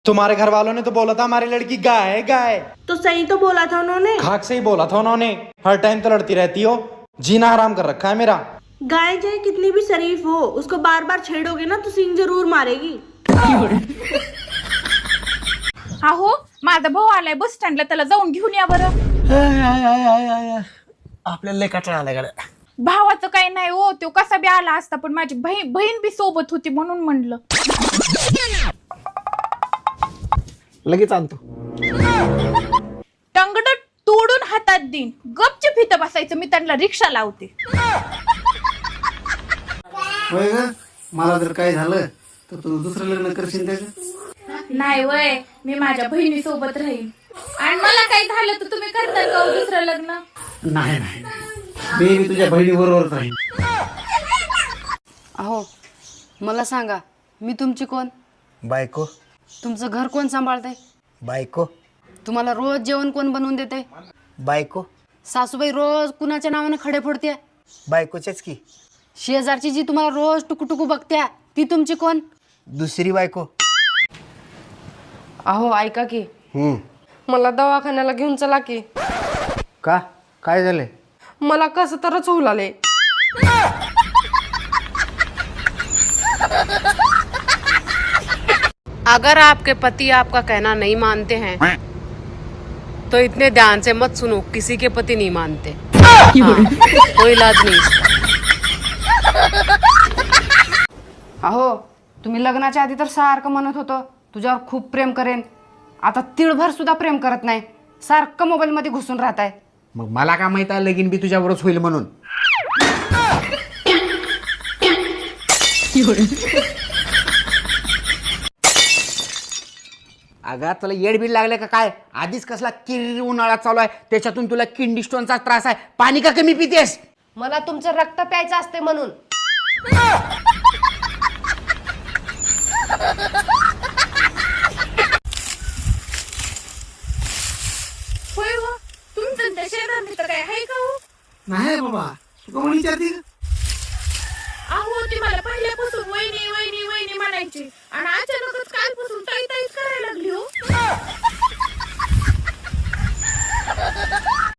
तुम्हारे घर वालों ने तो बोला था हमारी लड़की गाय है गाय। तो सही तो बोला था उन्होंने। खाक से ही बोला था उन्होंने। हर टाइम तो लड़ती रहती हो, जीना हराम कर रखा है मेरा। गाय चाहे कितनी भी शरीफ हो, उसको बार बार छेड़ोगे ना तो सींग जरूर मारेगी। अहो माझा भाऊ आलाय बस स्टँडला, त्याला जाऊन घेऊन या बरं. आपल्याला लय कटाळा आला गाड्या. भावाचं काही नाही हो, तो कसा बी आला असता, पण माझी बहीण बी सोबत होती म्हणून म्हणलं. लगेच आणतो. टंगड तोडून हातात देईन, गपचूप इथं बसायचं, मी त्यांना रिक्षा लावते. होय ग, मला जर काय झालं तर तू दुसरं लग्न करशील त्याचं? नाही वय, मी माझ्या बहिणी सोबत राहील. आणि मला काही झालं तर तुम्ही करताल का हो दुसरं लग्न? नाही नाही, मी तुझ्या बहिणी बरोबरच राहील. अहो मला सांगा, मी तुमची कोण? बायको. तुमचं घर कोण सांभाळतंय? बायको. तुम्हाला रोज जेवण कोण बनवून देते? बायको. सासूबाई रोज कुणाच्या नावाने खडे फोडते? बायकोच्याच की. शेजारची जी तुम्हाला रोज टुकू बघत्या ती तुमची कोण? दुसरी बायको. अहो ऐका की, मला दवाखान्याला घेऊन चला की. का, काय झालंय? मला कसं तरच होऊ लागले. अगर आपके पति आपका कहना नहीं मानते हैं तो इतने ध्यान से मत सुनो, किसी के पति नहीं मानते. कोई इलाज नहीं इसका. अहो तुम्ही लग्नाच्या आधी तर सारखं म्हणत होतं तुझ्यावर खूप प्रेम करेन, आता तिळभर सुद्धा प्रेम करत नाही, सारखं मोबाईल मध्ये घुसून राहत आहे. मग मला काय माहित आहे लगीन बी तुझ्याबरोबर होईल म्हणून. अगं तुला येडबीड लागले का काय? आधीच कसला किरी उन्हाळा चालू आहे, त्याच्यातून तुला किडनी स्टोनचा त्रास आहे. पाणी का कमी पितेस? मला तुमचं रक्त प्यायचं असते म्हणून. होय हो, तुमचं त्या शेजार मित्र काय आहे का हो? नाही बाबा, तू कोण विचारते? अहो ती मला पहिल्या